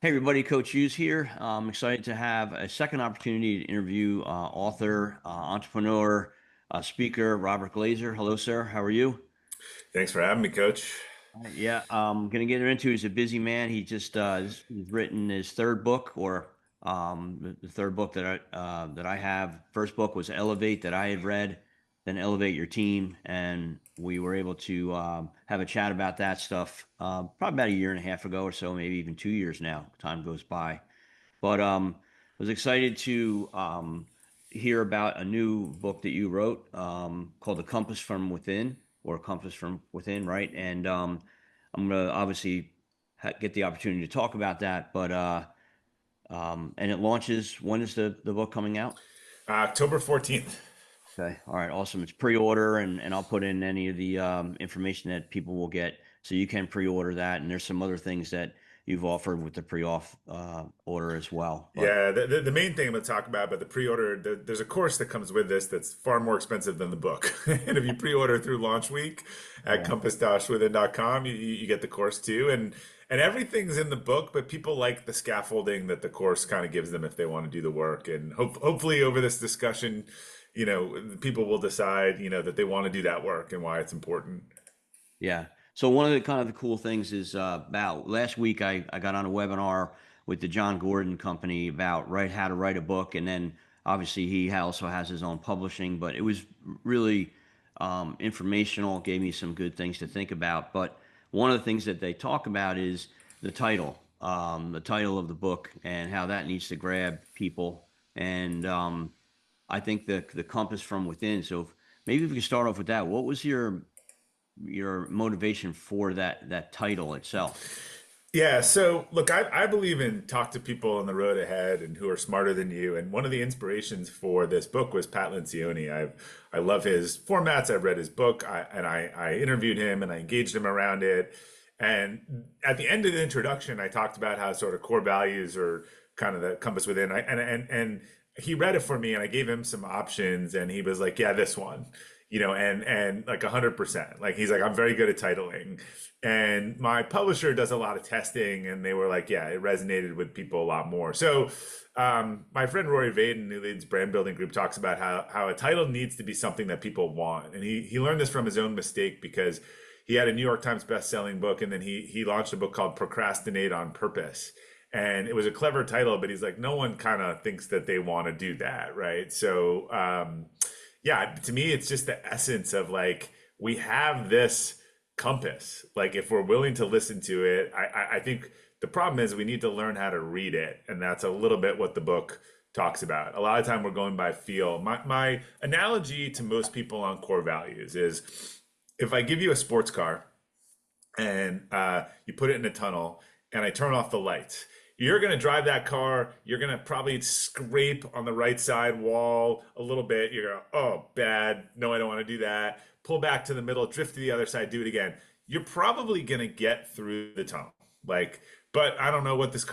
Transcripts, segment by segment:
Hey everybody, Coach Hughes here. I'm excited to have a second opportunity to interview author, entrepreneur, speaker Robert Glazer. Hello, sir. How are you? Thanks for having me, Coach. Yeah, gonna get into. He's a busy man. He's written his third book, or the third book that I have. First book was Elevate that I had read, then Elevate Your Team, and we were able to have a chat about that stuff probably about a year and a half ago or so, maybe even 2 years now. Time goes by. But I was excited to hear about a new book that you wrote called The Compass from Within, or Compass from Within, right? And I'm gonna obviously get the opportunity to talk about that. But and it launches. When is the book coming out? October 14th. Okay. All right. Awesome. It's pre-order, and I'll put in any of the information that people will get, so you can pre-order that. And there's some other things that you've offered with the pre-off order as well. But Yeah, the main thing I'm going to talk about, but the pre-order, there's a course that comes with this that's far more expensive than the book. And if you pre-order through launch week at yeah. compass-within.com, you get the course too. And everything's in the book, but people like the scaffolding that the course kind of gives them if they want to do the work. And hopefully over this discussion, people will decide, that they want to do that work and why it's important. Yeah. So one of the kind of the cool things is about last week I got on a webinar with the John Gordon company about how to write a book, and then obviously he also has his own publishing, but it was really informational, gave me some good things to think about. But one of the things that they talk about is the title of the book, and how that needs to grab people. And I think the compass from within. So maybe if we could start off with that, what was your motivation for that title itself? Yeah, so look, I believe in talk to people on the road ahead and who are smarter than you. And one of the inspirations for this book was Pat Lencioni. I love his formats. I've read his book, I interviewed him and I engaged him around it. And at the end of the introduction, I talked about how sort of core values are kind of the compass within. And he read it for me, and I gave him some options, and he was like, "Yeah, this one." And like 100%. Like he's like, I'm very good at titling. And my publisher does a lot of testing, and they were like, yeah, it resonated with people a lot more. So my friend Rory Vaden, who leads Brand Building Group, talks about how a title needs to be something that people want. And he learned this from his own mistake because he had a New York Times best-selling book, and then he launched a book called Procrastinate on Purpose. And it was a clever title, but he's like, no one kind of thinks that they want to do that, right? So yeah, to me, it's just the essence of like, we have this compass. Like, if we're willing to listen to it, I think the problem is we need to learn how to read it. And that's a little bit what the book talks about. A lot of time we're going by feel. My analogy to most people on core values is if I give you a sports car and you put it in a tunnel and I turn off the lights. You're going to drive that car. You're going to probably scrape on the right side wall a little bit. You're going, oh, bad. No, I don't want to do that. Pull back to the middle, drift to the other side, do it again. You're probably going to get through the tunnel. Like, but I don't know what this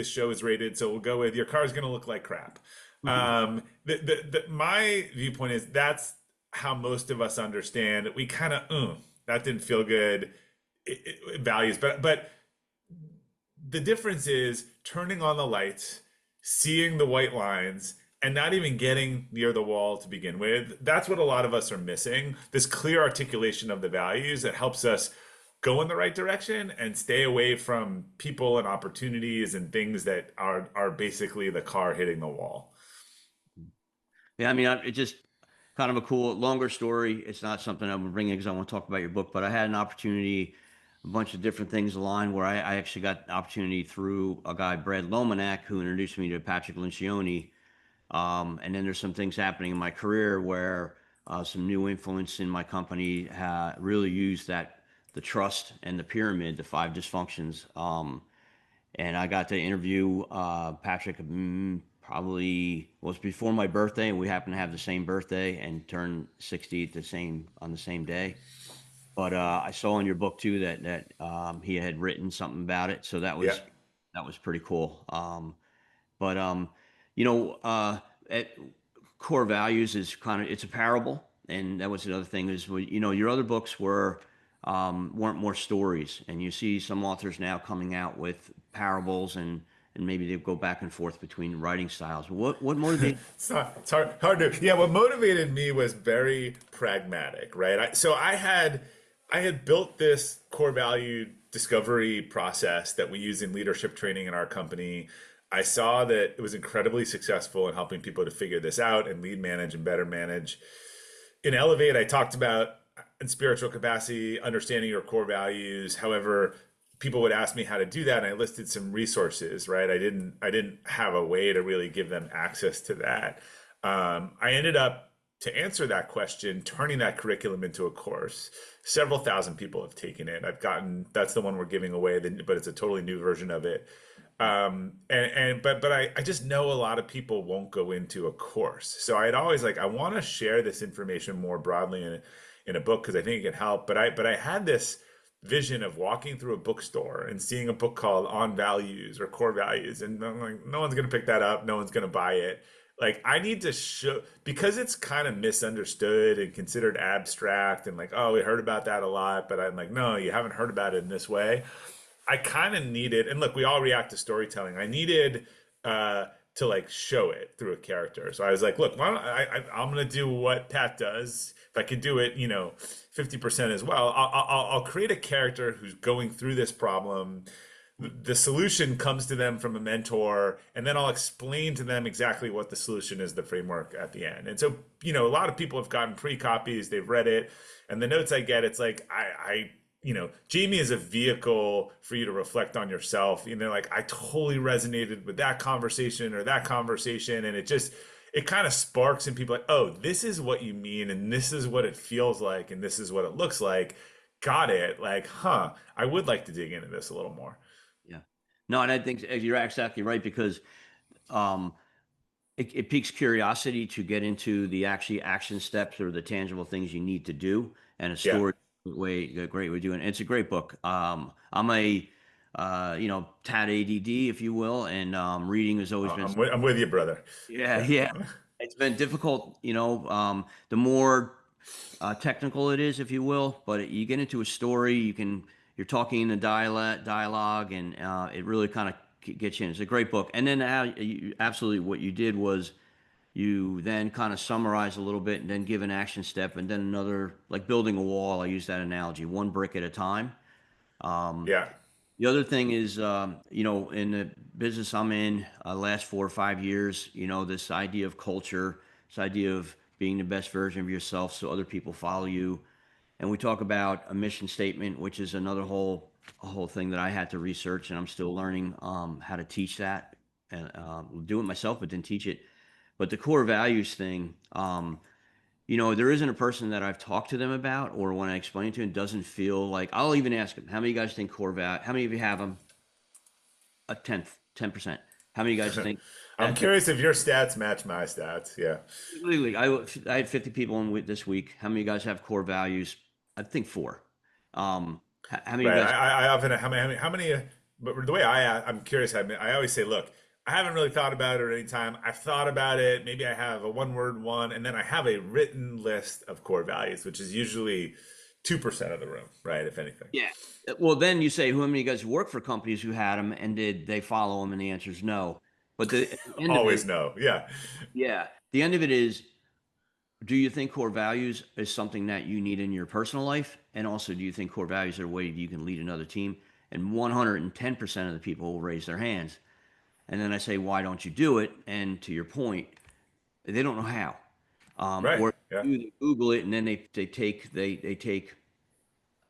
show is rated. So we'll go with your car is going to look like crap. My viewpoint is that's how most of us understand. We kind of, that didn't feel good values. But the difference is turning on the lights, seeing the white lines, and not even getting near the wall to begin with. That's what a lot of us are missing. This clear articulation of the values that helps us go in the right direction and stay away from people and opportunities and things that are basically the car hitting the wall. Yeah, I mean, it's just kind of a cool, longer story. It's not something I'm bringing because I want to talk about your book, but I had an opportunity, a bunch of different things aligned where I actually got an opportunity through a guy, Brad Lomanak, who introduced me to Patrick Lencioni. And then there's some things happening in my career where some new influence in my company really used the trust and the pyramid, the five dysfunctions. And I got to interview Patrick probably was before my birthday, and we happened to have the same birthday and turned 60 at the same on the same day. But I saw in your book too that he had written something about it, so that Yeah. was pretty cool. But you know, at core values is kind of it's a parable, and that was another thing is your other books weren't more stories, and you see some authors now coming out with parables and maybe they go back and forth between writing styles. What motivated? It's hard to, yeah, what motivated me was very pragmatic, right? I had built this core value discovery process that we use in leadership training in our company. I saw that it was incredibly successful in helping people to figure this out and lead manage and better manage. In Elevate, I talked about in spiritual capacity, understanding your core values. However, people would ask me how to do that, and I listed some resources. Right, I didn't have a way to really give them access to that. I ended up to answer that question, turning that curriculum into a course. Several thousand people have taken it. I've gotten that's the one we're giving away, but it's a totally new version of it. I just know a lot of people won't go into a course. So I'd always like I want to share this information more broadly in a book because I think it can help. But I had this vision of walking through a bookstore and seeing a book called On Values or Core Values, and I'm like, no one's gonna pick that up, no one's gonna buy it. Like I need to show because it's kind of misunderstood and considered abstract and like, oh, we heard about that a lot, but I'm like, no, you haven't heard about it in this way. I kind of needed, and look, we all react to storytelling. I needed to like show it through a character. So I was like, look, why don't I'm gonna do what Pat does. If I could do it, 50% as well. I'll create a character who's going through this problem. The solution comes to them from a mentor, and then I'll explain to them exactly what the solution is, the framework at the end. And so, a lot of people have gotten pre-copies, they've read it, and the notes I get, it's like Jamie is a vehicle for you to reflect on yourself. Like I totally resonated with that conversation or that conversation, and it kind of sparks in people like, oh, this is what you mean, and this is what it feels like, and this is what it looks like. Got it. Like, I would like to dig into this a little more. Yeah. No, and I think you're exactly right because um, it piques curiosity to get into the actually action steps or the tangible things you need to do, and a Yeah. story a great way of doing it. It's a great book. I'm a tad ADD, if you will, and reading has always been I'm with you, brother. yeah, Yeah. yeah. It's been difficult, the more technical it is, if you will, but you get into a story, you're talking in the dialogue, and it really kind of gets you in. It's a great book. And then absolutely what you did was you then kind of summarize a little bit and then give an action step and then another, like building a wall. I use that analogy, one brick at a time. Um, Yeah. the other thing is, in the business I'm in, last 4 or 5 years, this idea of culture, this idea of being the best version of yourself so other people follow you. And we talk about a mission statement, which is another a whole thing that I had to research, and I'm still learning how to teach that and do it myself, but didn't teach it. But the core values thing, there isn't a person that I've talked to them about, or when I explain to them, doesn't feel like I'll even ask them, how many of you guys think core value? How many of you have them? A tenth, 10%. How many of you guys think I'm that? curious if your stats match my stats. Yeah. Literally, I had 50 people in this week. How many of you guys have core values? I think four. How many of Right. you guys? I often how many but the way I'm curious. I always say, look, I haven't really thought about it at any time. I've thought about it. Maybe I have a one word one, and then I have a written list of core values, which is usually 2% of the room, right? If anything. Yeah. Well, then you say, how many of you guys work for companies who had them, and did they follow them? And the answer is no. But at the end of it, Always no. Yeah. yeah, the end of it is, do you think core values is something that you need in your personal life? And also, do you think core values are a way you can lead another team? And 110% of the people will raise their hands. And then I say, why don't you do it? And to your point, they don't know how. Right. Or Yeah. they Google it, and then they take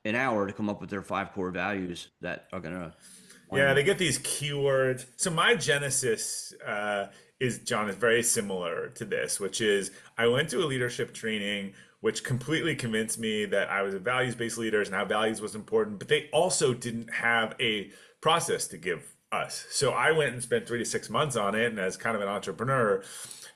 an hour to come up with their 5 core values that are gonna Yeah, win. they get these keywords. So my genesis is very similar to this, which is I went to a leadership training which completely convinced me that I was a values-based leader and how values was important, but they also didn't have a process to give us. So I went and spent 3 to 6 months on it, and as kind of an entrepreneur,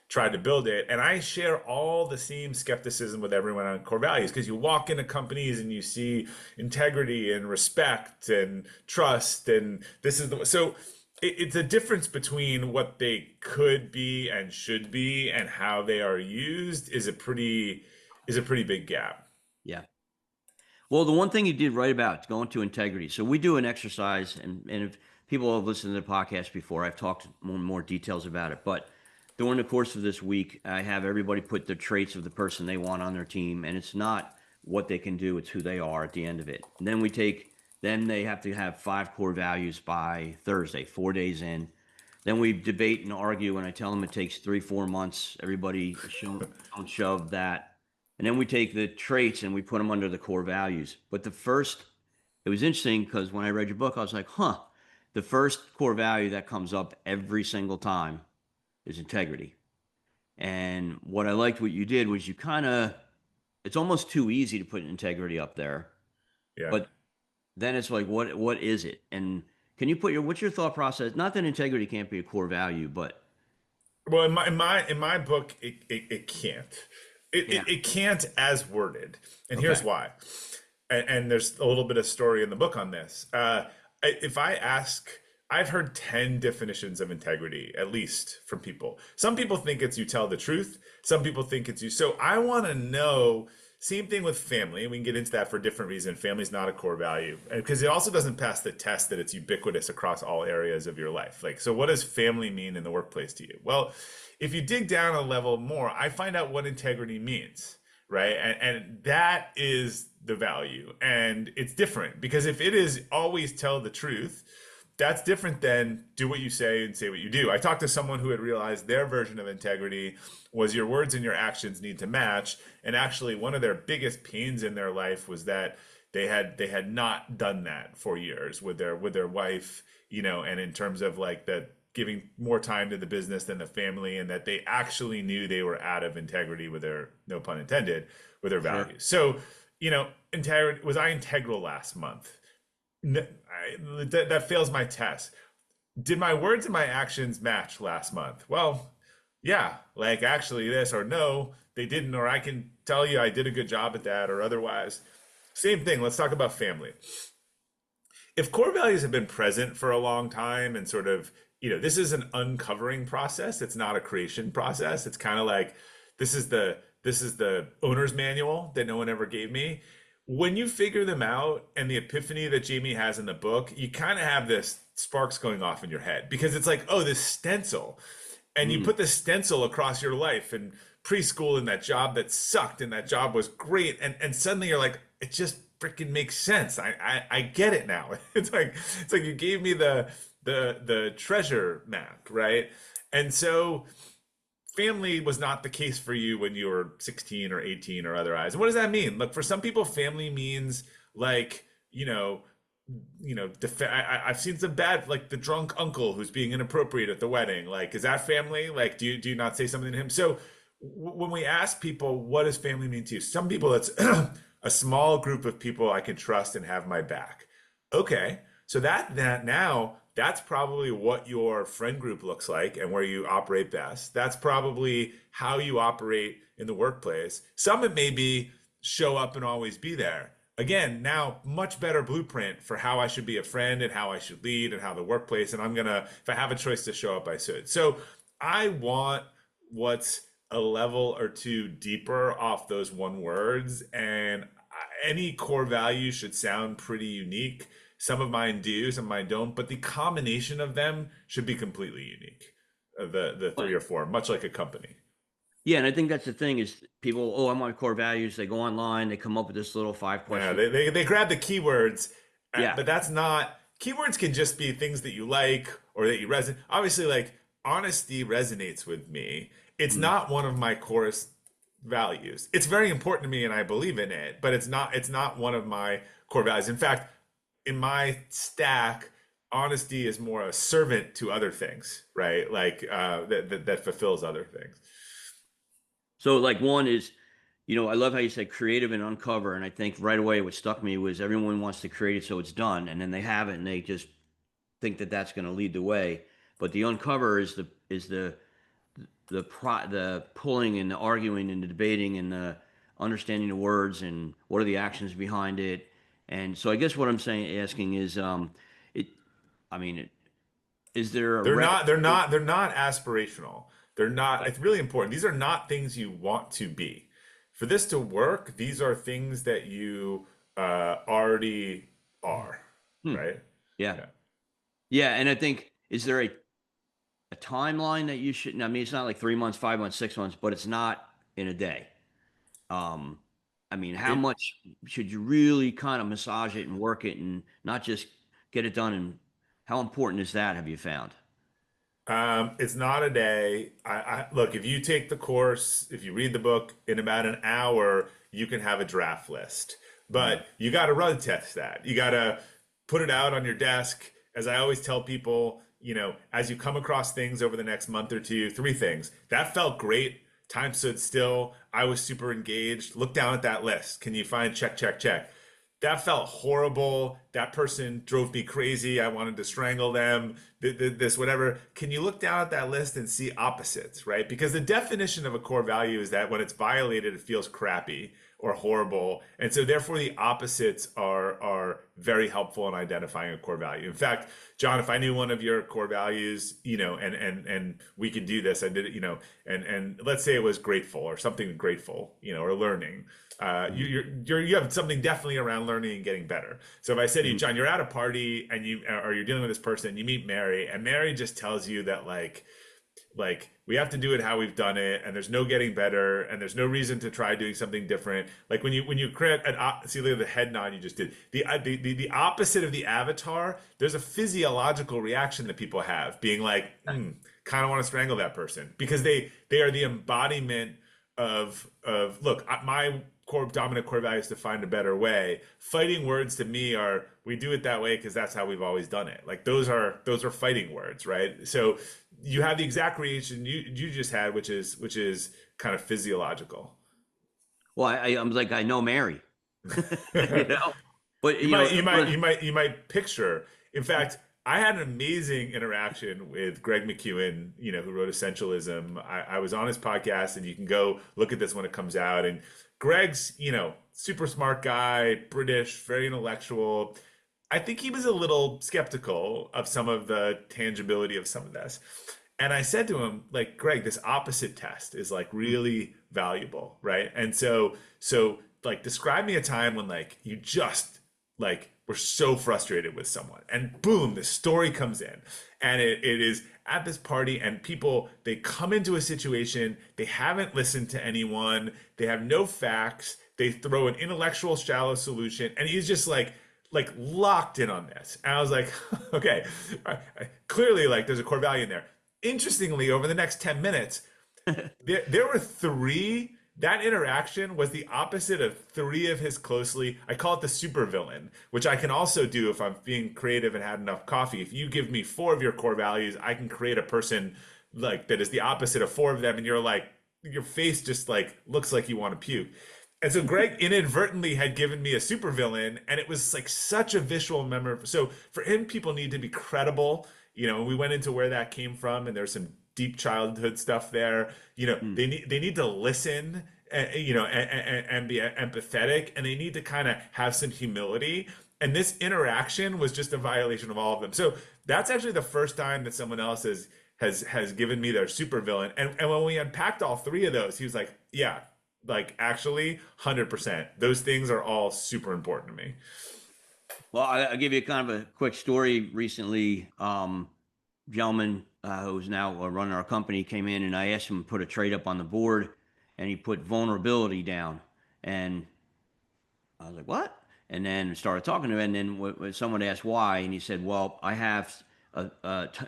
tried to build it. And I share all the same skepticism with everyone on core values because you walk into companies and you see integrity and respect and trust, and this is the so it's a difference between what they could be and should be and how they are used is a pretty big gap. Yeah. Well, the one thing you did right about going to integrity. So we do an exercise, and if people have listened to the podcast before. I've talked more details about it, but during the course of this week, I have everybody put the traits of the person they want on their team, and it's not what they can do; it's who they are at the end of it. And then we take, then they have to have 5 core values by Thursday, 4 days in. Then we debate and argue, and I tell them it takes 3, 4 months. Everybody don't shove that. And then we take the traits and we put them under the core values. But it was interesting because when I read your book, I was like, huh, the first core value that comes up every single time is integrity. And what I liked what you did was you kind of, it's almost too easy to put integrity up there. Yeah. But then it's like, what is it? And can you put what's your thought process? Not that integrity can't be a core value, but Well, in my book, it can't. yeah, It can't as worded, and here's okay, why. And there's a little bit of story in the book on this. If I ask, I've heard 10 definitions of integrity, at least from people. Some people think it's you tell the truth. Some people think it's you. So I want to know. Same thing with family, and we can get into that for a different reason. Family's not a core value because it also doesn't pass the test that it's ubiquitous across all areas of your life. Like, so what does family mean in the workplace to you? Well, if you dig down a level more, I find out what integrity means, right? And that is the value. And it's different because if it is always tell the truth, that's different than do what you say and say what you do. I talked to someone who had realized their version of integrity was your words and your actions need to match. And actually, one of their biggest pains in their life was that they had not done that for years with their wife, and in terms of like the giving more time to the business than the family, and that they actually knew they were out of integrity with their, no pun intended, with their sure. values. So, integrity, was I integral last month? That fails my test. Did my words and my actions match last month? Well, yeah, like actually this, or no, they didn't, or I can tell you I did a good job at that, or otherwise. Same thing. Let's talk about family. If core values have been present for a long time and sort of, this is an uncovering process. It's not a creation process. It's kind of like this is the owner's manual that no one ever gave me. When you figure them out and the epiphany that Jamie has in the book, you kind of have this sparks going off in your head because it's like, oh, this stencil. And you Mm, put the stencil across your life and preschool and that job that sucked and that job was great. And suddenly you're like, it just freaking makes sense. I get it now. It's like you gave me the treasure map, right? And so family was not the case for you when you were 16 or 18 or otherwise. And what does that mean? Look, for some people, family means like, I've seen some bad, like the drunk uncle who's being inappropriate at the wedding. Like, is that family? Like, do you not say something to him? So when we ask people, what does family mean to you? Some people, it's a small group of people I can trust and have my back. Okay, so that now that's probably what your friend group looks like and where you operate best. That's probably how you operate in the workplace. Some it may be show up and always be there. Again, now much better blueprint for how I should be a friend and how I should lead and how the workplace. And I'm gonna, if I have a choice to show up, I should. So I want what's a level or two deeper off those one words, and any core value should sound pretty unique. Some of mine do, some of mine don't, but the combination of them should be completely unique. The three but or four, much like a company. yeah, and I think that's the thing is people, oh, I'm on core values. They go online, they come up with this little five Yeah, question. they grab the keywords, Yeah. but that's not, keywords can just be things that you like or that you resonate. Obviously, like honesty resonates with me. It's Mm. not one of my core values. It's very important to me and I believe in it, but it's not one of my core values. In fact, in my stack, honesty is more a servant to other things, right? Like that fulfills other things. So like one is, I love how you said creative and uncover. And I think right away what struck me was everyone wants to create it so it's done, and then they have it and they just think that that's going to lead the way. But the uncover is the pulling and the arguing and the debating and the understanding the words and what are the actions behind it. And so I guess what I'm saying asking is it I mean is there a They're rep not, they're not, they're not aspirational. They're not, it's really important. These are not things you want to be. For this to work, these are things that you already are, hmm, right? yeah. Yeah. Yeah, and I think is there a timeline that you should? I mean, it's not like 3 months, 5 months, 6 months, but it's not in a day. Um, I mean, how It much should you really kind of massage it and work it and not just get it done? And how important is that? Have you found? It's not a day. Look, if you take the course, if you read the book in about an hour, you can have a draft list. Mm, But you got to run test that. You got to put it out on your desk. As I always tell people, as you come across things over the next month or two, three things. That felt great. Time stood still. I was super engaged. Look down at that list. Can you find check, check, check? That felt horrible. That person drove me crazy. I wanted to strangle them. This, whatever. Can you look down at that list and see opposites, right? Because the definition of a core value is that when it's violated, it feels crappy or horrible. And so therefore the opposites are very helpful in identifying a core value. In fact, John, if I knew one of your core values, and we could do this, I did it, and let's say it was grateful or something grateful, or learning. mm, You have something definitely around learning and getting better. So if I said to you, mm. John, you're at a party and you're dealing with this person, you meet Mary, and Mary just tells you that like we have to do it how we've done it, and there's no getting better, and there's no reason to try doing something different. Like when you create see, look at the head nod you just did. The opposite of the avatar, there's a physiological reaction that people have, being like, kind of want to strangle that person because they are the embodiment of look, my core dominant core value is to find a better way. Fighting words to me are we do it that way because that's how we've always done it. Like those are fighting words, right? So you have the exact reaction you just had, which is kind of physiological. Well, I'm like I know Mary, you know, but You you know, might, you it might, was, you might, you might picture. In fact, I had an amazing interaction with Greg McEwen, who wrote Essentialism. I was on his podcast, and you can go look at this when it comes out. And Greg's, super smart guy, British, very intellectual. I think he was a little skeptical of some of the tangibility of some of this. And I said to him, like, Greg, this opposite test is like really valuable, right? And so like describe me a time when like you just like were so frustrated with someone and boom, the story comes in and it is at this party and people they come into a situation, they haven't listened to anyone, they have no facts, they throw an intellectual shallow solution and he's just like locked in on this. And I was like, okay, clearly like there's a core value in there. Interestingly, over the next 10 minutes, there were three. That interaction was the opposite of three of his closely. I call it the supervillain, which I can also do if I'm being creative and had enough coffee. If you give me four of your core values, I can create a person like that is the opposite of four of them, and you're like your face just like looks like you want to puke. And so Greg inadvertently had given me a supervillain, and it was like such a visual memory. So for him, people need to be credible. We went into where that came from, and there's some deep childhood stuff there. mm. They need to listen, and be empathetic, and they need to kind of have some humility. And this interaction was just a violation of all of them. So that's actually the first time that someone else has given me their supervillain. And when we unpacked all three of those, he was like, "Yeah, like actually, 100%. Those things are all super important to me." Well, I'll give you kind of a quick story. Recently, gentleman who's now running our company came in, and I asked him to put a trade up on the board, and he put vulnerability down, and I was like, "What?" And then started talking to him, and then when someone asked why, and he said, "Well, I have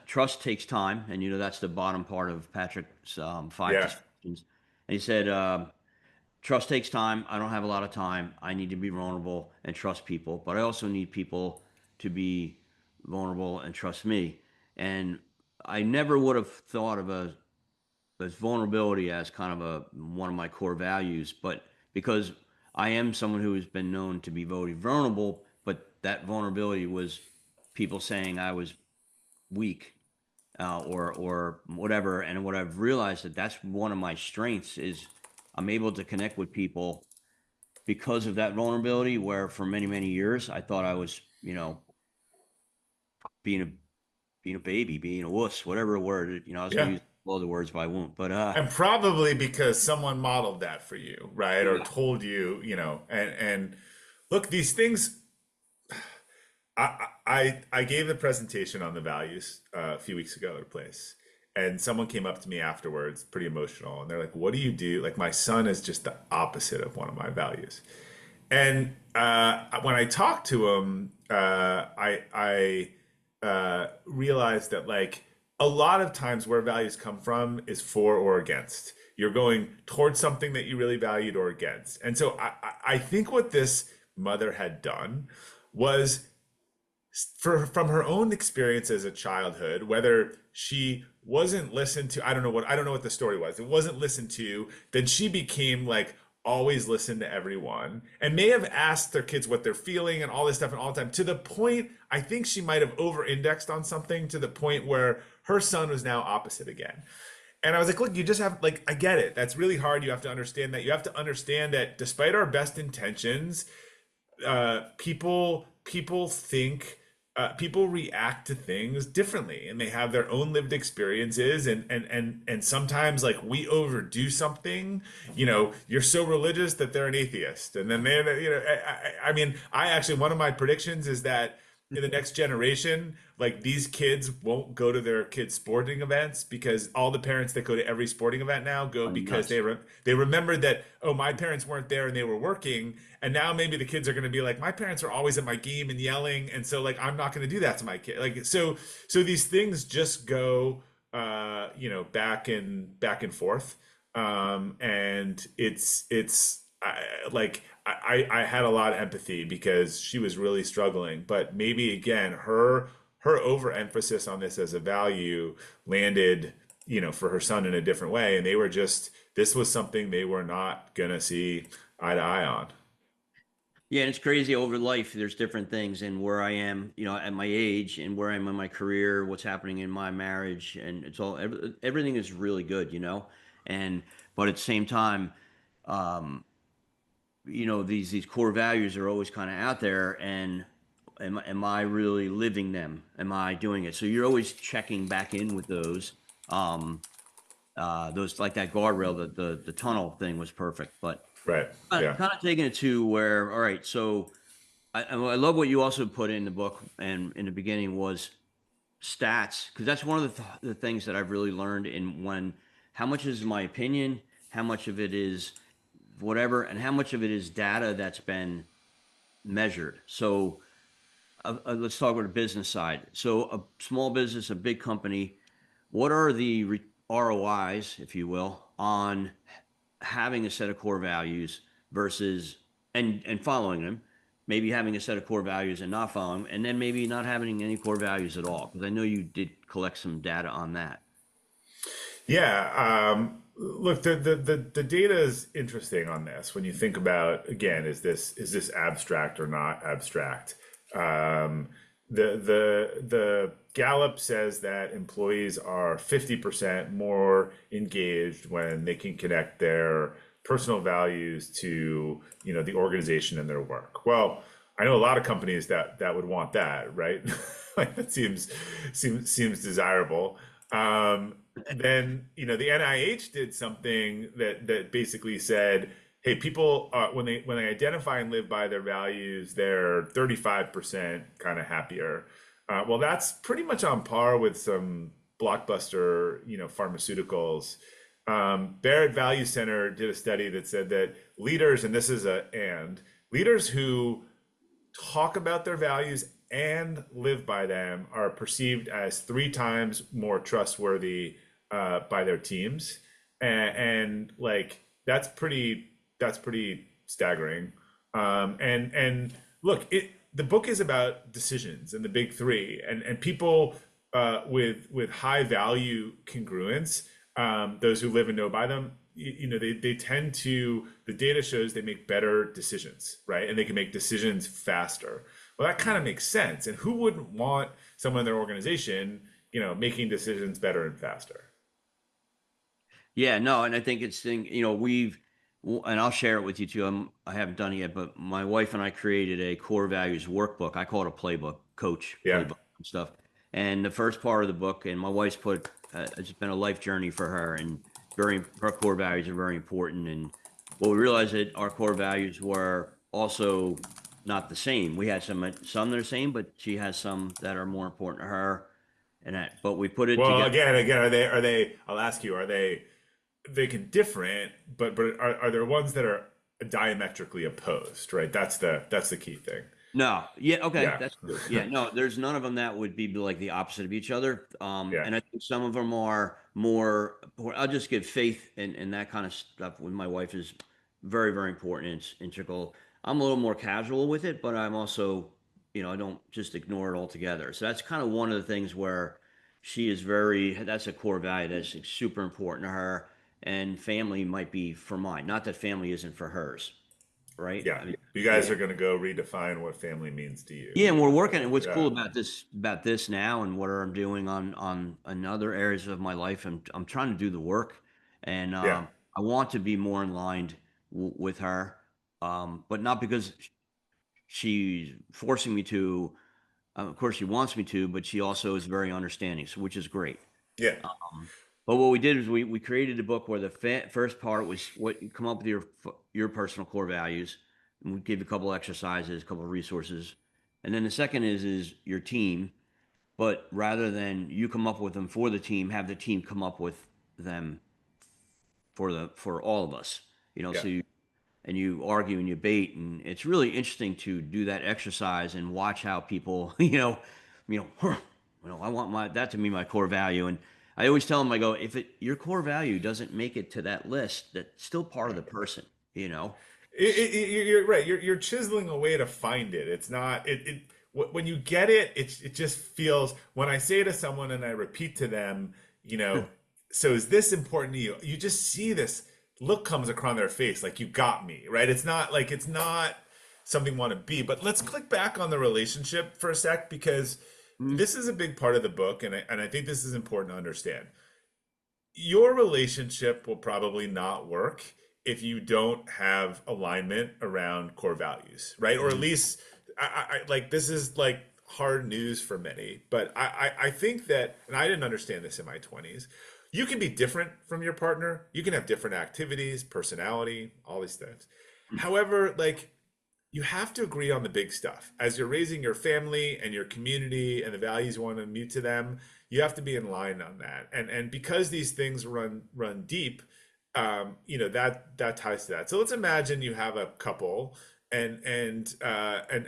trust takes time, and that's the bottom part of Patrick's five Yeah. discussions." And he said, "Trust takes time. I don't have a lot of time. I need to be vulnerable and trust people, but I also need people to be vulnerable and trust me." And I never would have thought of as vulnerability as kind of a one of my core values, but because I am someone who has been known to be very vulnerable, but that vulnerability was people saying I was weak, or whatever. And what I've realized that that's one of my strengths is I'm able to connect with people because of that vulnerability. Where for many many years I thought I was, being a baby, being a wuss, whatever word. I was going to Yeah. use all the words, but I won't. But And probably because someone modeled that for you, right? Or yeah, told you, and look, these things I gave the presentation on the values a few weeks ago at a place, and someone came up to me afterwards, pretty emotional, and they're like, "What do you do?" Like, my son is just the opposite of one of my values. And when I talked to him, I realized that like a lot of times where values come from is for or against. You're going towards something that you really valued or against. And so I think what this mother had done was from her own experience as a childhood, whether she wasn't listened to, I don't know what the story was. It wasn't listened to, then she became like always listen to everyone and may have asked their kids what they're feeling and all this stuff and all the time to the point I think she might have over indexed on something to the point where her son was now opposite again. And I was like, look, you just have like, I get it. That's really hard. You have to understand that. You have to understand that despite our best intentions, people think people react to things differently and they have their own lived experiences and sometimes like we overdo something, you're so religious that they're an atheist and then they're, I mean, I actually, one of my predictions is that in the next generation, like these kids won't go to their kids' sporting events because all the parents that go to every sporting event now go Are because nuts. they remembered that, oh, my parents weren't there and they were working, and now maybe the kids are going to be like, my parents are always at my game and yelling, and so like I'm not going to do that to my kid. Like so these things just go back and forth, and I had a lot of empathy because she was really struggling, but maybe again her overemphasis on this as a value landed, for her son in a different way, and they were just this was something they were not gonna see eye to eye on. Yeah, and it's crazy over life. There's different things, and where I am, at my age, and where I'm in my career, what's happening in my marriage, and everything is really good. And but at the same time, um, these core values are always kind of out there, and am I really living them? Am I doing it? So you're always checking back in with those like that guardrail, the tunnel thing was perfect, but Right. Yeah. kind of taking it to where, all right, so. I love what you also put in the book and in the beginning was stats because that's one of the things that I've really learned in when how much is my opinion, how much of it is whatever, and how much of it is data that's been measured. So let's talk about the business side. So a small business, a big company, what are the ROIs, if you will, on having a set of core values versus and following them, maybe having a set of core values and not following them, and then maybe not having any core values at all. Because I know you did collect some data on that. Yeah. Look, the data is interesting on this when you think about again, is this abstract or not abstract? Um, the Gallup says that employees are 50% more engaged when they can connect their personal values to the organization and their work. Well, I know a lot of companies that would want that, right? Like that seems desirable. Then the NIH did something that basically said, hey, people when they identify and live by their values, they're 35% kind of happier. Well, that's pretty much on par with some blockbuster pharmaceuticals. Barrett Value Center did a study that said that leaders, and this is leaders who talk about their values and live by them are perceived as three times more trustworthy by their teams, and like that's pretty staggering. And look, the book is about decisions and the big three, and people with high value congruence, those who live and know by them, they tend to, the data shows they make better decisions, right? And they can make decisions faster. Well, that kind of makes sense. And who wouldn't want someone in their organization, making decisions better and faster? Yeah, no, and I think it's thing, and I'll share it with you too. I haven't done it yet, but my wife and I created a core values workbook. I call it a playbook, coach Yeah. playbook and stuff. And the first part of the book, and my wife's put, it's been a life journey for her, and her core values are very important. And what we realized that our core values were also not the same. We had some that are same, but she has some that are more important to her, and that. But we put it Well, together. again, are they? I'll ask you, are they can different, but are there ones that are diametrically opposed? Right. That's the key thing. No, yeah, okay, Yeah. that's true. Yeah, no, there's none of them that would be like the opposite of each other. Yeah. And I think some of them are more. I'll just give faith and that kind of stuff with my wife is very, very important. It's integral. I'm a little more casual with it, but I'm also, I don't just ignore it altogether. So that's kind of one of the things where she is very. That's a core value that's super important to her, and family might be for mine. Not that family isn't for hers, right? Yeah. I mean, You guys yeah. are going to go redefine what family means to you. Yeah, and we're working. And what's Yeah. cool about this now, and what I'm doing on other areas of my life, I'm trying to do the work, and Yeah. I want to be more in line with her, but not because she's forcing me to. Of course, she wants me to, but she also is very understanding, so which is great. Yeah. But what we did is we created a book where the first part was what you come up with your personal core values, and we give you a couple exercises, a couple of resources, and then the second is your team. But rather than you come up with them for the team, have the team come up with them for all of us. Yeah. And you argue and you bait, and it's really interesting to do that exercise and watch how people, huh, I want that to be my core value. And I always tell them, I go, if your core value doesn't make it to that list, that's still part of the person, you know. You're right. You're chiseling a way to find it. It's not when you get it, it just feels. When I say to someone and I repeat to them, you know, so is this important to you? You just see this look comes across their face, like you got me, right? It's not something you want to be. But let's click back on the relationship for a sec because Mm, this is a big part of the book, and I think this is important to understand. Your relationship will probably not work if you don't have alignment around core values, right? Or at mm, least, like this is like hard news for many, but I think that, and I didn't understand this in my 20s. You can be different from your partner. You can have different activities, personality, all these things. mm. However, like you have to agree on the big stuff. As you're raising your family and your community and the values you want to mute to them, you have to be in line on that. And because these things run deep, that ties to that. So let's imagine you have a couple and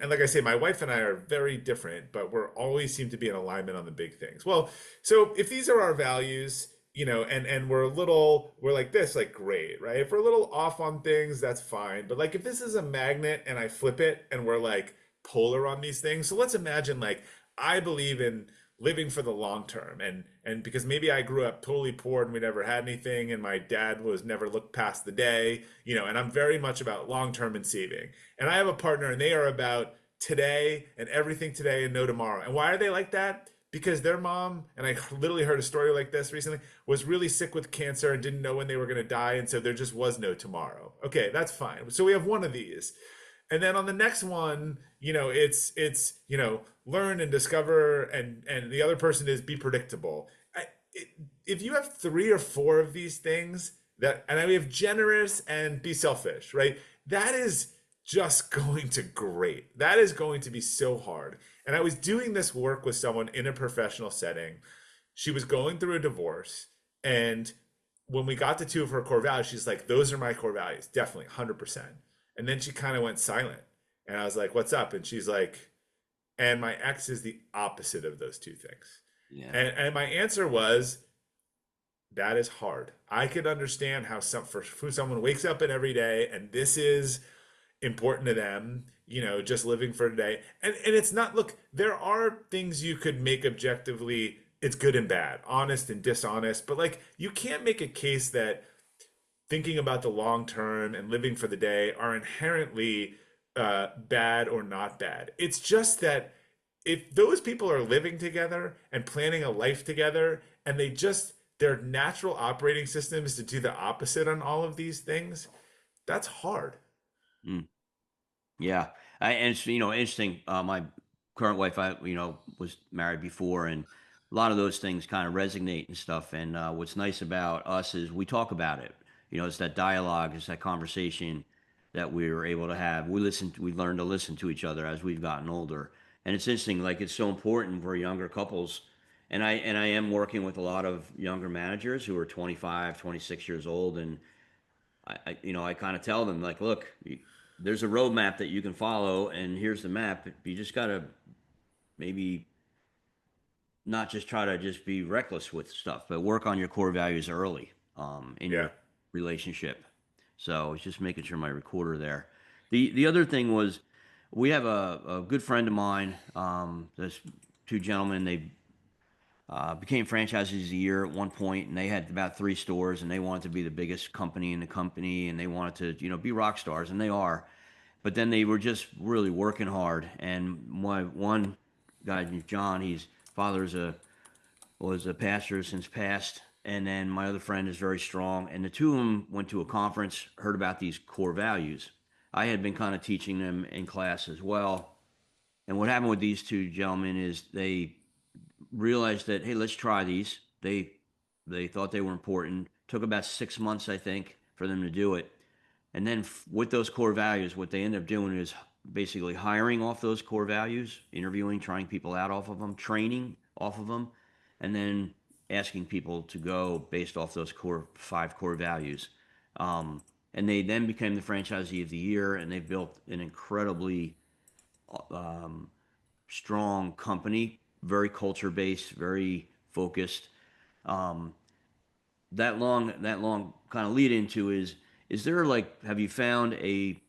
like I say, my wife and I are very different, but we're always seem to be in alignment on the big things. Well, so if these are our values, and we're like this, like great, right? If we're a little off on things, that's fine. But like if this is a magnet and I flip it and we're like polar on these things, so let's imagine like I believe in living for the long term and because maybe I grew up totally poor and we never had anything and my dad was never looked past the day, and I'm very much about long term and saving. And I have a partner and they are about today and everything today and no tomorrow. And why are they like that? Because their mom, and I literally heard a story like this recently, was really sick with cancer and didn't know when they were going to die. And so there just was no tomorrow. Okay, that's fine. So we have one of these. And then on the next one, it's learn and discover, and the other person is be predictable. If you have three or four of these things and we have generous and be selfish, right? That is just going to great. That is going to be so hard. And I was doing this work with someone in a professional setting. She was going through a divorce, and when we got to two of her core values, she's like, "Those are my core values, definitely, 100%." And then she kind of went silent, and I was like, "What's up?" And she's like, "And my ex is the opposite of those two things." Yeah. And my answer was, "That is hard. I could understand how for someone wakes up in every day, and this is important to them, just living for today. And it's not, look, there are things you could make objectively, it's good and bad, honest and dishonest, but like you can't make a case that thinking about the long term and living for the day are inherently bad or not bad. It's just that if those people are living together and planning a life together and their natural operating system is to do the opposite on all of these things, that's hard. Mm. Yeah, and it's interesting. My current wife, I was married before, and a lot of those things kind of resonate and stuff. And what's nice about us is we talk about it. It's that dialogue, it's that conversation that we were able to have. We learned to listen to each other as we've gotten older. And it's interesting, like it's so important for younger couples. And I am working with a lot of younger managers who are 25, 26 years old. And I kind of tell them like, look, there's a roadmap that you can follow, and here's the map. You just got to maybe not just try to just be reckless with stuff, but work on your core values early in Yeah. your relationship. So it's just making sure my recorder there. The other thing was we have a good friend of mine. There's two gentlemen. They became franchisees a year at one point, and they had about 3 stores, and they wanted to be the biggest company in the company, and they wanted to be rock stars, and they are. But then they were just really working hard. And my one guy, John, his father's a was a pastor since passed, and then my other friend is very strong. And the two of them went to a conference, heard about these core values. I had been kind of teaching them in class as well. And what happened with these two gentlemen is they realized that, hey, let's try these. They thought they were important. Took about 6 months, I think, for them to do it. And then with those core values, what they ended up doing is basically hiring off those core values, interviewing, trying people out off of them, training off of them, and then asking people to go based off those 5 core values. And they then became the franchisee of the year, and they've built an incredibly um, strong company, very culture based, very focused. Um, that long kind of lead into is there like have you found a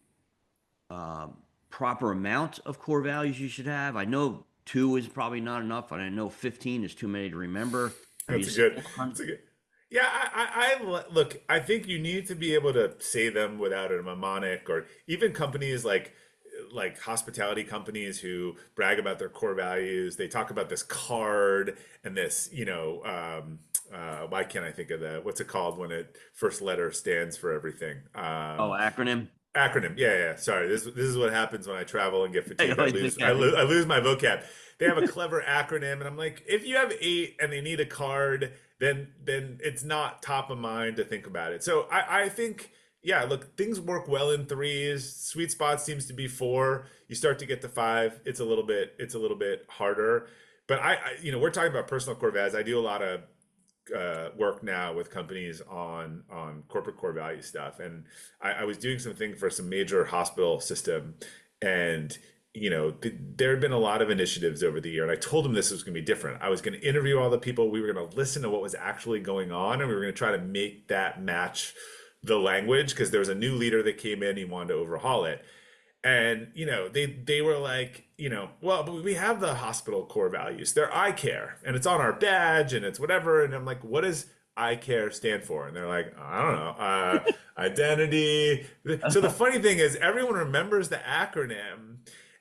uh, proper amount of core values you should have? I know 2 is probably not enough, and I know 15 is too many to remember. Have you That's a seen good. one? That's a good. Yeah, look. I think you need to be able to say them without a mnemonic, or even companies like hospitality companies who brag about their core values. They talk about this card and this, why can't I think of that? What's it called when it first letter stands for everything? Oh, acronym. Acronym. Yeah, yeah. Sorry. This is what happens when I travel and get I fatigued. I always lose think I acronym. lose I lose my vocab. They have a clever acronym, and I'm like, if you have 8 and they need a card, then it's not top of mind to think about it. So I think, yeah, look, things work well in threes. Sweet spot seems to be 4. You start to get to 5, it's a little bit harder. But we're talking about personal core values. I do a lot of work now with companies on corporate core value stuff, and I was doing something for some major hospital system, and there had been a lot of initiatives over the year, and I told them this was going to be different. I was going to interview all the people, we were going to listen to what was actually going on, and we were going to try to make that match the language, because there was a new leader that came in, he wanted to overhaul it. And they were like, well, but we have the hospital core values. They're eye care, and it's on our badge, and it's whatever. And I'm like, what does eye care stand for? And they're like, I don't know, identity. So the funny thing is, everyone remembers the acronym.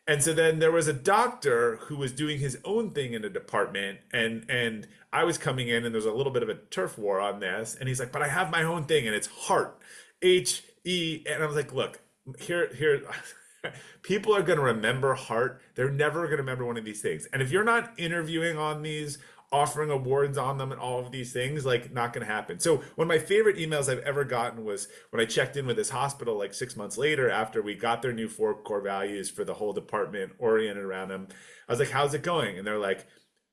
And so then there was a doctor who was doing his own thing in a department, and I was coming in, and there's a little bit of a turf war on this, and he's like, but I have my own thing, and it's heart, HE. And I was like, look, here people are going to remember heart. They're never going to remember one of these things. And if you're not interviewing on these, offering awards on them, and all of these things, like, not going to happen. So one of my favorite emails I've ever gotten was when I checked in with this hospital like 6 months later, after we got their new 4 core values for the whole department oriented around them. I was like, how's it going? And they're like,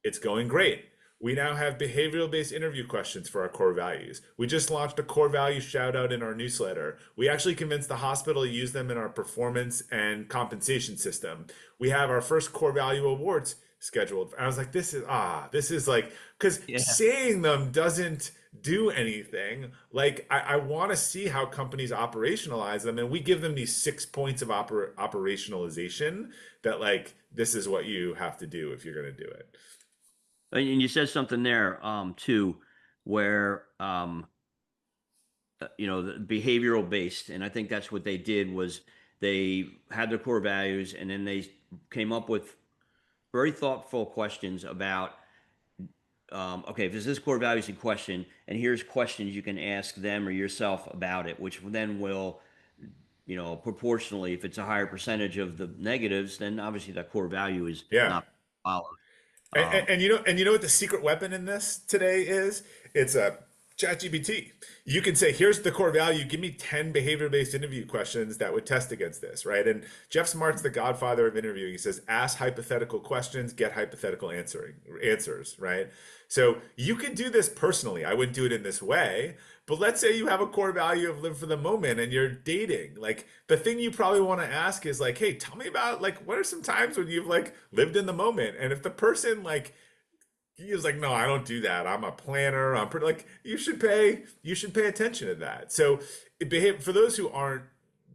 it's going great. We now have behavioral based interview questions for our core values. We just launched a core value shout out in our newsletter. We actually convinced the hospital to use them in our performance and compensation system. We have our first core value awards scheduled. And I was like, this is like, because Yeah. saying them doesn't do anything. Like, I want to see how companies operationalize them. And we give them these 6 points of operationalization that, like, this is what you have to do if you're going to do it. And you said something there, too, where the behavioral based, and I think that's what they did was they had their core values, and then they came up with very thoughtful questions about okay, if there's this core values in question, and here's questions you can ask them or yourself about it, which then will, proportionally, if it's a higher percentage of the negatives, then obviously that core value is Yeah. not followed. And, Um, and, and you know what the secret weapon in this today is? It's a ChatGPT. You can say, here's the core value. Give me 10 behavior-based interview questions that would test against this, right? And Jeff Smart's the godfather of interviewing. He says, ask hypothetical questions, get hypothetical answers, right? So you can do this personally. I wouldn't do it in this way, but let's say you have a core value of live for the moment and you're dating. Like the thing you probably want to ask is like, hey, tell me about like what are some times when you've like lived in the moment? And if the person like he was like, no, I don't do that. I'm a planner. I'm pretty like you should pay attention to that. So it behave for those who aren't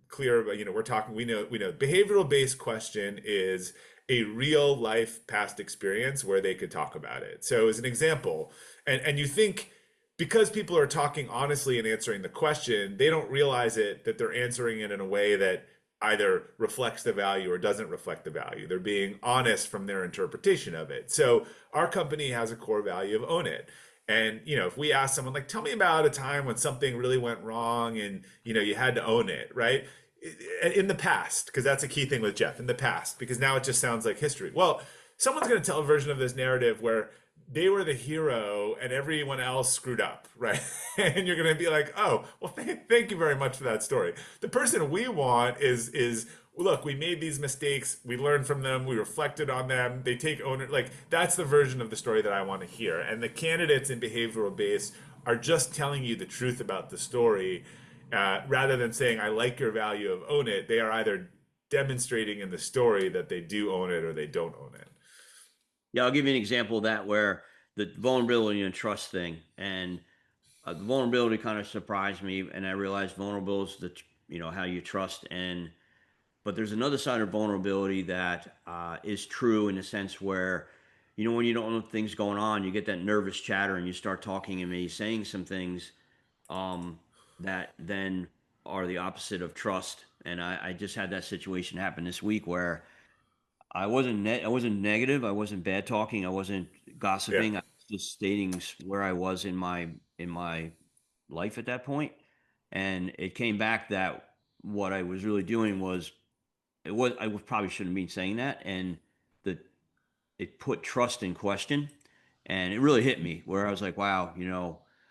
clear about, we're talking, we know behavioral based question is a real life past experience where they could talk about it. So as an example, and you think because people are talking honestly and answering the question, they don't realize it that they're answering it in a way that either reflects the value or doesn't reflect the value. They're being honest from their interpretation of it. So our company has a core value of own it. And if we ask someone like, tell me about a time when something really went wrong and you had to own it, right? In the past, because that's a key thing with Jeff, in the past, because now it just sounds like history. Well, someone's going to tell a version of this narrative where they were the hero and everyone else screwed up, right? And you're going to be like, oh, well, thank you very much for that story. The person we want is look, we made these mistakes, we learned from them, we reflected on them, they take owner, like that's the version of the story that I want to hear. And the candidates in behavioral base are just telling you the truth about the story, rather than saying I like your value of own it. They are either demonstrating in the story that they do own it or they don't own it. Yeah, I'll give you an example of that where the vulnerability and trust thing, and the vulnerability kind of surprised me, and I realized vulnerable is how you trust, and but there's another side of vulnerability that is true in the sense where, when you don't know things going on, you get that nervous chatter and you start talking and maybe saying some things um, that then are the opposite of trust. And I just had that situation happen this week where I wasn't negative, I wasn't bad talking, I wasn't Yeah. gossiping. I was just stating where I was in my life at that point, and it came back that what I was really doing was probably shouldn't be saying that, and the it put trust in question, and it really hit me where I was like, wow,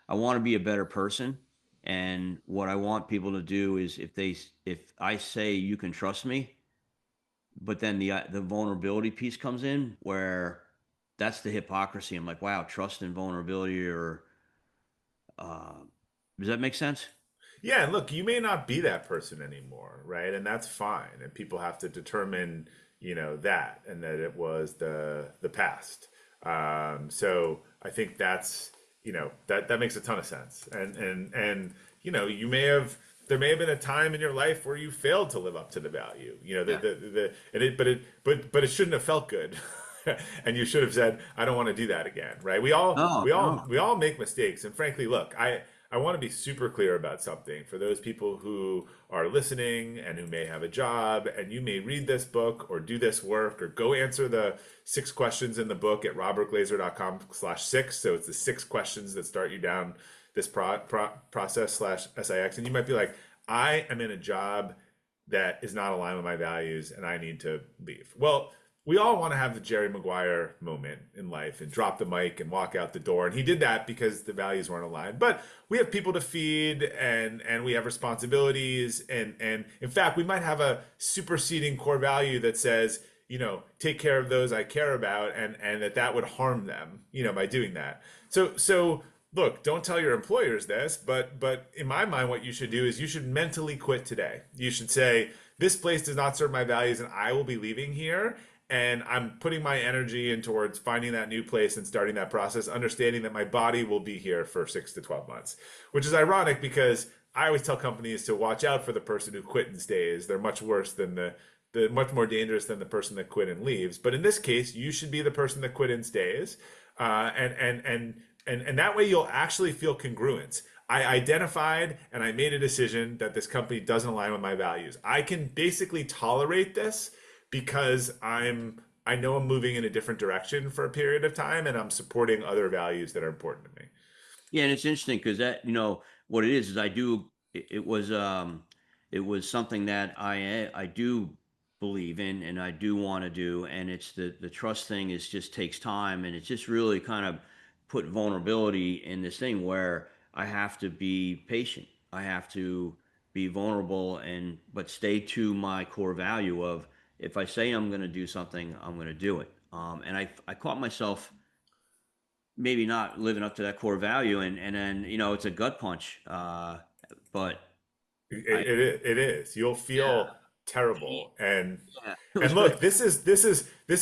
I want to be a better person, and what I want people to do is if I say you can trust me, but then the vulnerability piece comes in where that's the hypocrisy. I'm like, wow, trust and vulnerability, or uh, does that make sense? Yeah, and look, you may not be that person anymore, right? And that's fine. And people have to determine, that and that it was the past. So I think that's, that makes a ton of sense. And you may have there may have been a time in your life where you failed to live up to the value. Yeah. And but it shouldn't have felt good. And you should have said, I don't want to do that again, right? We all No, we all no. we all make mistakes. And frankly, look, I want to be super clear about something for those people who are listening and who may have a job and you may read this book or do this work or go answer the 6 questions in the book at robertglazer.com/6. So it's the 6 questions that start you down this process/SIX. And you might be like, I am in a job that is not aligned with my values and I need to leave. Well, we all want to have the Jerry Maguire moment in life and drop the mic and walk out the door. And he did that because the values weren't aligned. But we have people to feed and we have responsibilities. And in fact, we might have a superseding core value that says, take care of those I care about and that would harm them, by doing that. So look, don't tell your employers this, but in my mind, what you should do is you should mentally quit today. You should say, this place does not serve my values and I will be leaving here. And I'm putting my energy in towards finding that new place and starting that process, understanding that my body will be here for 6 to 12 months, which is ironic because I always tell companies to watch out for the person who quit and stays. They're much worse than the much more dangerous than the person that quit and leaves. But in this case, you should be the person that quit and stays, and that way you'll actually feel congruence. I identified and I made a decision that this company doesn't align with my values. I can basically tolerate this because I know I'm moving in a different direction for a period of time and I'm supporting other values that are important to me. Yeah, and it's interesting because that what it is I do it was something that I do believe in and I do want to do, and it's the trust thing is just takes time, and it's just really kind of put vulnerability in this thing where I have to be patient. I have to be vulnerable and but stay to my core value of if I say I'm going to do something, I'm going to do it. And I caught myself maybe not living up to that core value, and then it's a gut punch. But I It is. You'll yeah feel terrible. yeah it And was really look, this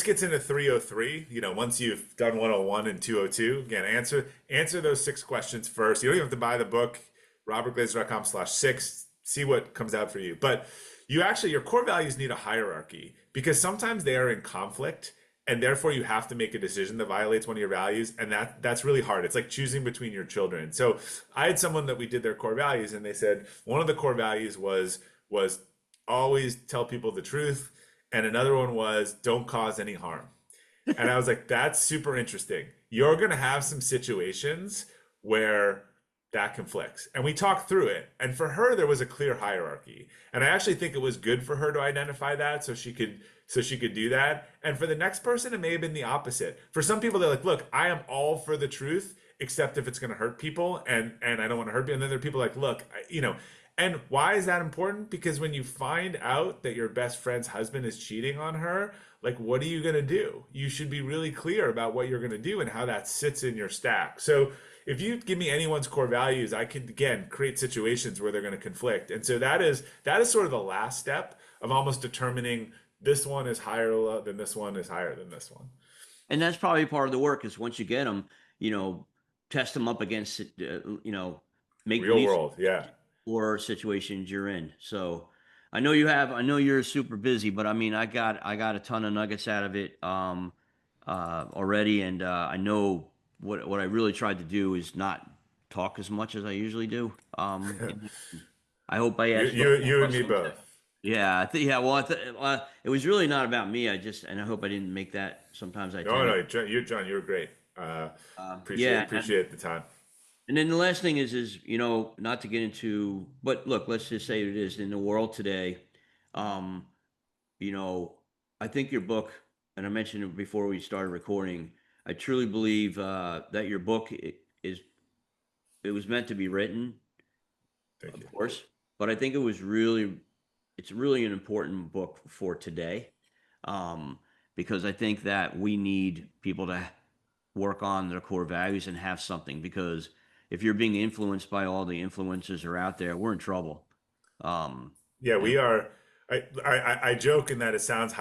gets into 303. You know, once you've done 101 and 202, again, answer those 6 questions first. You don't even have to buy the book, robertglazer.com/6. See what comes out for you. But your core values need a hierarchy because sometimes they are in conflict, and therefore you have to make a decision that violates one of your values, and that's really hard. It's like choosing between your children. So I had someone that we did their core values, and they said one of the core values was always tell people the truth, and another one was don't cause any harm. And I was like, that's super interesting. You're going to have some situations where that conflicts. And we talked through it. And for her, there was a clear hierarchy. And I actually think it was good for her to identify that so she could do that. And for the next person, it may have been the opposite. For some people, they're like, look, I am all for the truth, except if it's going to hurt people. And I don't want to hurt people. And then there are people like, look, and why is that important? Because when you find out that your best friend's husband is cheating on her, like, what are you going to do? You should be really clear about what you're going to do and how that sits in your stack. So, if you give me anyone's core values, I could again create situations where they're going to conflict. And so that is sort of the last step of almost determining this one is higher than this one is higher than this one. and that's probably part of the work is once you get them, you know, test them up against, make Real believe world, yeah. or situations you're in. So I know you're super busy, but I mean, I got a ton of nuggets out of it, already. And, I know what I really tried to do is not talk as much as I usually do. I hope I you asked you thoughtful you and me questions. both. Yeah, I think yeah. Well, it was really not about me. And I hope I didn't make that. Sometimes I No, tend to. no, John, you were great. Appreciate Yeah, appreciate the time. and then the last thing is not to get into, but look, let's just say it is in the world today. Um, you know, I think your book, and I mentioned it before we started recording. I truly believe, that your book it was meant to be written, Thank of you. course, but I think it's really an important book for today, um, because I think that we need people to work on their core values and have something. Because if you're being influenced by all the influencers are out there, we're in trouble. Um, Yeah, and we are. I joke in that it sounds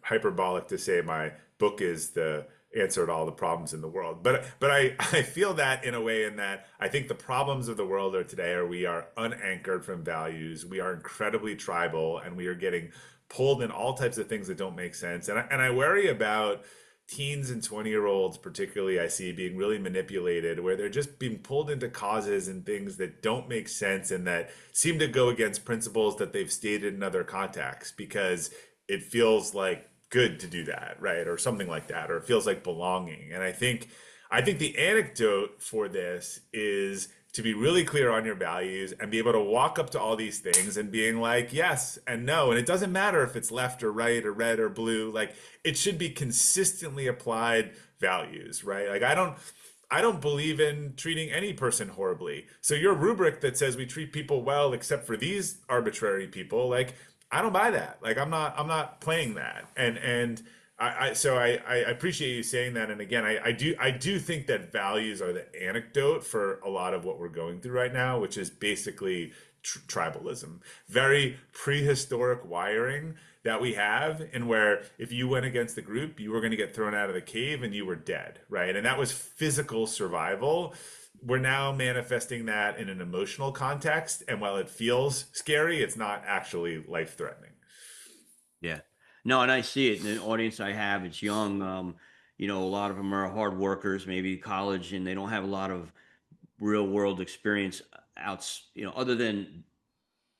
hyperbolic to say my book is the answer to all the problems in the world, but I feel that in a way in that I think the problems of the world are today are we are unanchored from values, we are incredibly tribal, and we are getting pulled in all types of things that don't make sense, and I worry about teens and 20-year-olds particularly I see being really manipulated where they're just being pulled into causes and things that don't make sense and that seem to go against principles that they've stated in other contexts because it feels like good to do that, right? Or something like that, or it feels like belonging. And I think the anecdote for this is to be really clear on your values and be able to walk up to all these things and being like yes and no, and it doesn't matter if it's left or right or red or blue, like it should be consistently applied values, right? Like I don't believe in treating any person horribly. So your rubric that says we treat people well except for these arbitrary people, like I don't buy that. Like I'm not playing that. And I appreciate you saying that. And again, I do think that values are the anecdote for a lot of what we're going through right now, which is basically tribalism, very prehistoric wiring that we have, and where if you went against the group, you were going to get thrown out of the cave and you were dead, right? And that was physical survival. We're now manifesting that in an emotional context, and while it feels scary, it's not actually life threatening. yeah, no, and I see it in the audience I have. It's young. A lot of them are hard workers, maybe college, and they don't have a lot of real world experience other than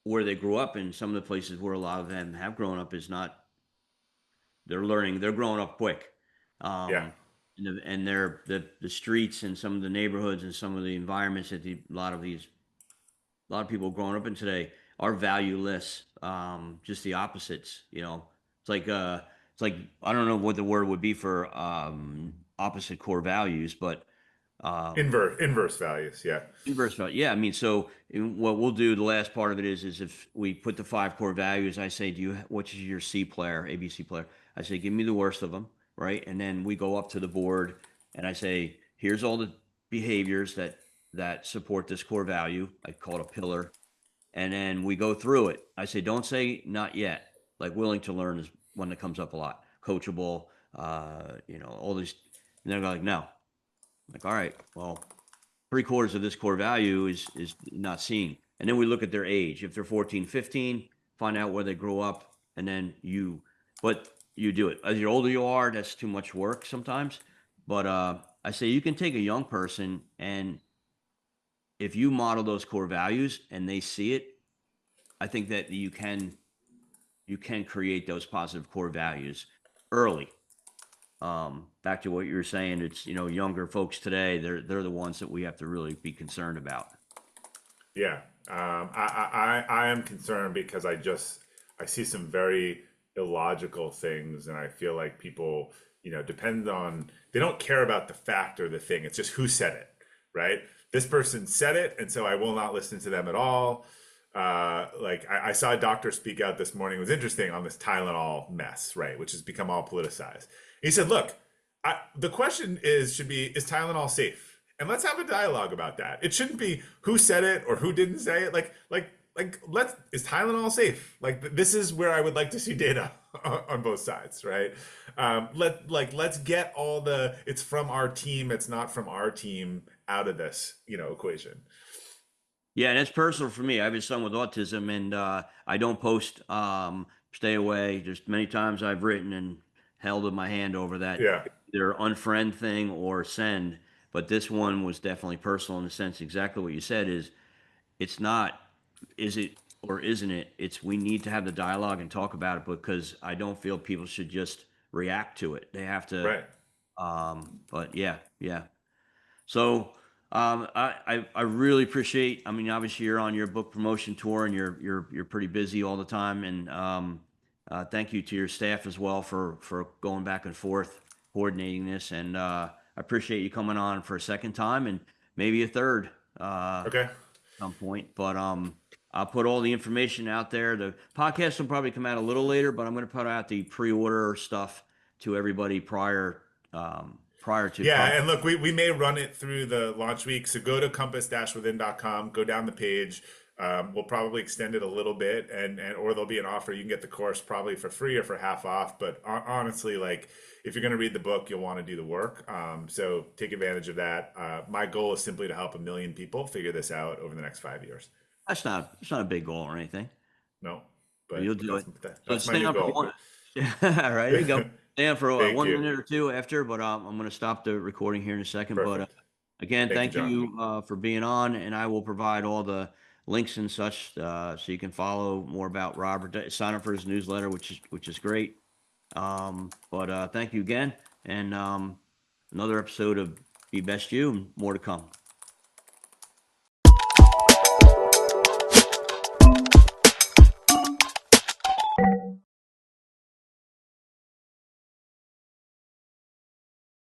where they grew up. And some of the places where a lot of them have grown up is not they're growing up quick. Yeah. And they're the streets and some of the neighborhoods and some of the environments that a lot of people growing up in today are valueless. Just the opposites. It's like I don't know what the word would be for, opposite core values, but Inverse values. Yeah. Inverse value. Yeah, I mean, so what we'll do, the last part of it is if we put the five core values, I say, which is your C player, ABC player? I say, give me the worst of them, right? And then we go up to the board and I say, here's all the behaviors that support this core value. I call it a pillar. And then we go through it. I say, don't say not yet. Like willing to learn is one that comes up a lot. Coachable, all these. And they're like, no. I'm like, all right, well, three-quarters of this core value is not seen. And then we look at their age. If they're 14, 15, find out where they grow up, and then but you do it. As the older you are, that's too much work sometimes. But I say you can take a young person, and if you model those core values and they see it, I think that you can create those positive core values early. Back to what you were saying, it's younger folks today. They're the ones that we have to really be concerned about. Yeah, I am concerned because I see some very illogical things, and I feel like people, depend on, they don't care about the fact or the thing. It's just who said it, right? This person said it, and so I will not listen to them at all. Like I saw a doctor speak out this morning. It was interesting on this Tylenol mess, right, which has become all politicized. He said, "Look, the question should be is Tylenol safe? And let's have a dialogue about that. It shouldn't be who said it or who didn't say it. Let's is Tylenol safe? Like this is where I would like to see data on both sides, right? Let's get all the it's from our team, it's not from our team out of this, equation. Yeah, and it's personal for me. I have a son with autism, and I don't post. Stay away. There's many times I've written and held in my hand over that Yeah, either unfriend thing or send. But this one was definitely personal in the sense exactly what you said is it's not is it or isn't it? It's we need to have the dialogue and talk about it because I don't feel people should just react to it. They have to. right. But yeah, yeah. So I really appreciate. I mean, obviously you're on your book promotion tour and you're pretty busy all the time. And thank you to your staff as well for going back and forth coordinating this. And I appreciate you coming on for a second time and maybe a third Okay. some point. But I'll put all the information out there. The podcast will probably come out a little later, but I'm going to put out the pre-order stuff to everybody prior to Yeah, pub. and look, we may run it through the launch week. So go to compass-within.com, go down the page. We'll probably extend it a little bit, and or there'll be an offer. You can get the course probably for free or for half off. But honestly, like if you're going to read the book, you'll want to do the work. So take advantage of that. My goal is simply to help 1 million people figure this out over the next 5 years. That's not a big goal or anything. No, You'll but do it. So that's my stay new on for goal. one. All right, there you go. Stay on for Thank one you. minute or two after, but I'm going to stop the recording here in a second. But Perfect. again, Thank you, thank John. you for being on, and I will provide all the links and such so you can follow more about Robert. Sign up for his newsletter, which is great. But thank you again, and another episode of Be Best You, and more to come.